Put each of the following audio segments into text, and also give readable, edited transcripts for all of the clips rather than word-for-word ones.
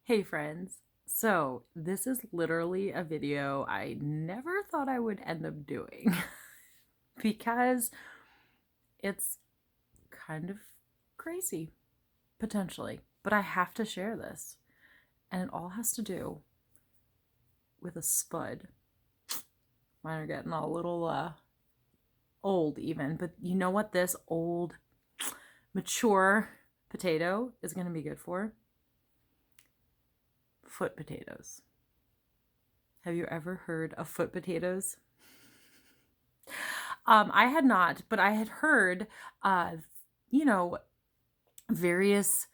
Hey friends. So this is literally a video I never thought I would end up doing because it's kind of crazy, potentially. But I have to share this. And it all has to do with a spud. Mine are getting a little old even. But you know what this old, mature potato is going to be good for? Foot potatoes. Have you ever heard of foot potatoes? I had not, but I had heard, uh, you know, various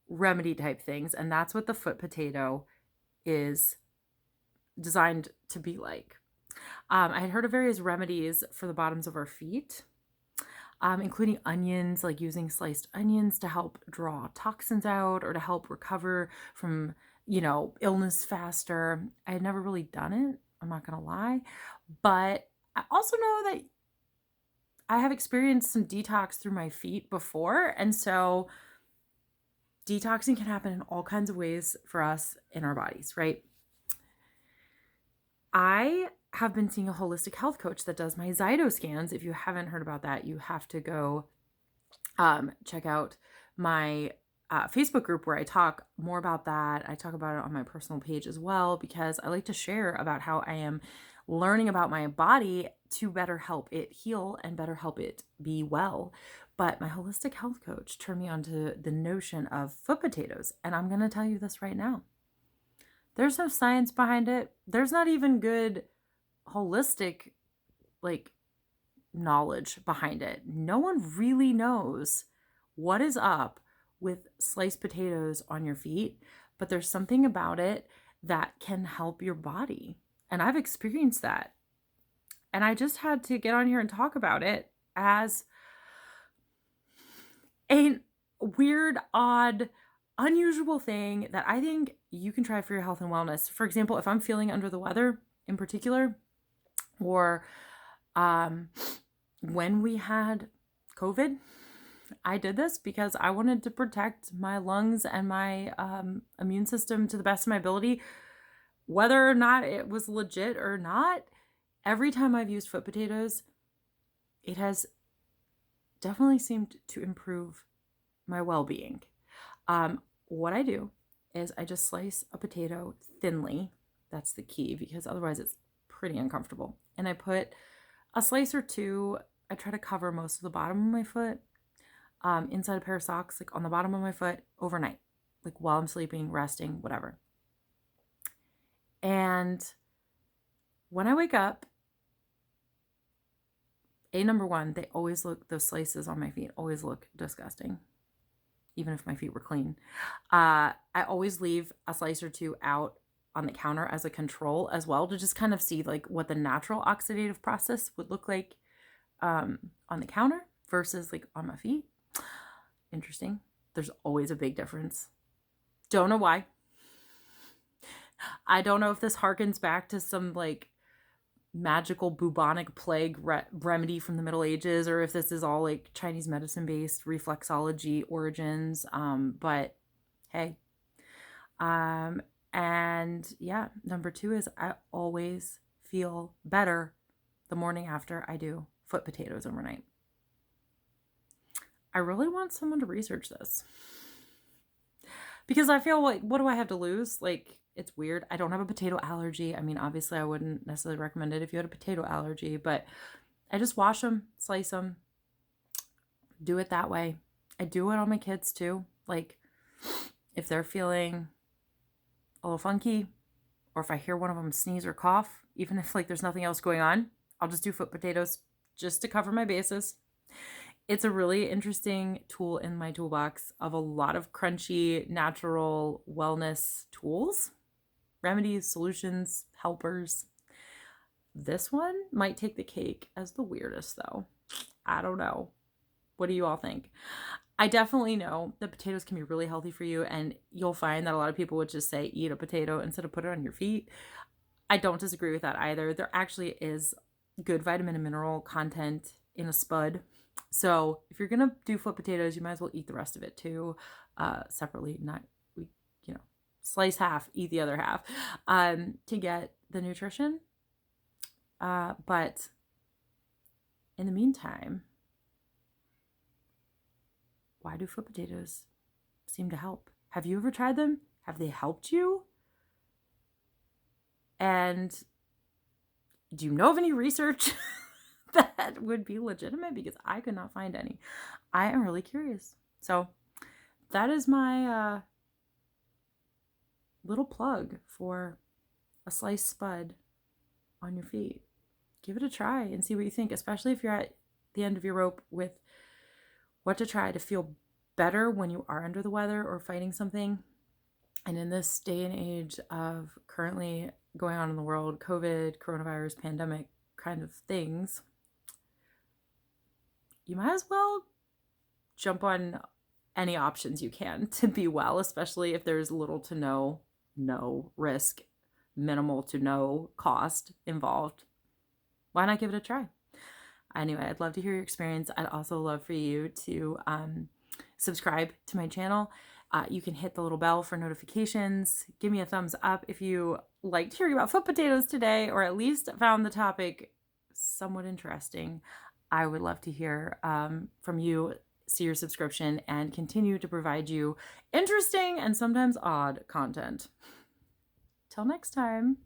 remedy type things, and that's what the foot potato is designed to be like. I had heard of various remedies for the bottoms of our feet, including onions, like using sliced onions to help draw toxins out or to help recover from, illness faster. I had never really done it, I'm not going to lie, but I also know that I have experienced some detox through my feet before. And so detoxing can happen in all kinds of ways for us in our bodies, right? I have been seeing a holistic health coach that does my Zyto scans. If you haven't heard about that, you have to go check out my Facebook group where I talk more about that. I talk about it on my personal page as well because I like to share about how I am learning about my body to better help it heal and better help it be well. But my holistic health coach turned me onto the notion of foot potatoes. And I'm going to tell you this right now. There's no science behind it. There's not even good holistic, like, knowledge behind it. No one really knows what is up with sliced potatoes on your feet, but there's something about it that can help your body. And I've experienced that. And I just had to get on here and talk about it as a weird, odd, unusual thing that I think you can try for your health and wellness. For example, if I'm feeling under the weather in particular, or when we had COVID, I did this because I wanted to protect my lungs and my immune system to the best of my ability, whether or not it was legit or not. Every time I've used foot potatoes, it has definitely seemed to improve my well-being. What I do is I just slice a potato thinly. That's the key because otherwise it's pretty uncomfortable. And I put a slice or two. I try to cover most of the bottom of my foot, inside a pair of socks, like on the bottom of my foot overnight, like while I'm sleeping, resting, whatever. And when I wake up, number one, those slices on my feet always look disgusting, even if my feet were clean. I always leave a slice or two out on the counter as a control as well to just kind of see like what the natural oxidative process would look like on the counter versus like on my feet. Interesting. There's always a big difference. Don't know why. I don't know if this harkens back to some like magical bubonic plague remedy from the Middle Ages, or if this is all like Chinese medicine based reflexology origins. But hey, and yeah, number two is I always feel better the morning after I do foot potatoes overnight. I really want someone to research this because I feel like, what do I have to lose? Like, it's weird. I don't have a potato allergy. I mean, obviously, I wouldn't necessarily recommend it if you had a potato allergy, but I just wash them, slice them, do it that way. I do it on my kids too. Like, if they're feeling a little funky, or if I hear one of them sneeze or cough, even if like there's nothing else going on, I'll just do foot potatoes just to cover my bases. It's a really interesting tool in my toolbox of a lot of crunchy, natural wellness tools, remedies, solutions, helpers. This one might take the cake as the weirdest, though. I don't know. What do you all think? I definitely know that potatoes can be really healthy for you, and you'll find that a lot of people would just say eat a potato instead of put it on your feet. I don't disagree with that either. There actually is good vitamin and mineral content in a spud. So if you're going to do foot potatoes, you might as well eat the rest of it too, separately, not, slice half, eat the other half, to get the nutrition. But in the meantime, why do foot potatoes seem to help? Have you ever tried them? Have they helped you? And do you know of any research that would be legitimate? Because I could not find any. I am really curious. So that is my little plug for a sliced spud on your feet. Give it a try and see what you think, especially if you're at the end of your rope with what to try to feel better when you are under the weather or fighting something. And in this day and age of currently going on in the world, COVID, coronavirus, pandemic kind of things, you might as well jump on any options you can to be well, especially if there's little to no risk, minimal to no cost involved. Why not give it a try? Anyway, I'd love to hear your experience. I'd also love for you to subscribe to my channel. You can hit the little bell for notifications. Give me a thumbs up if you liked hearing about foot potatoes today, or at least found the topic somewhat interesting. I would love to hear from you, see your subscription, and continue to provide you interesting and sometimes odd content. Till next time.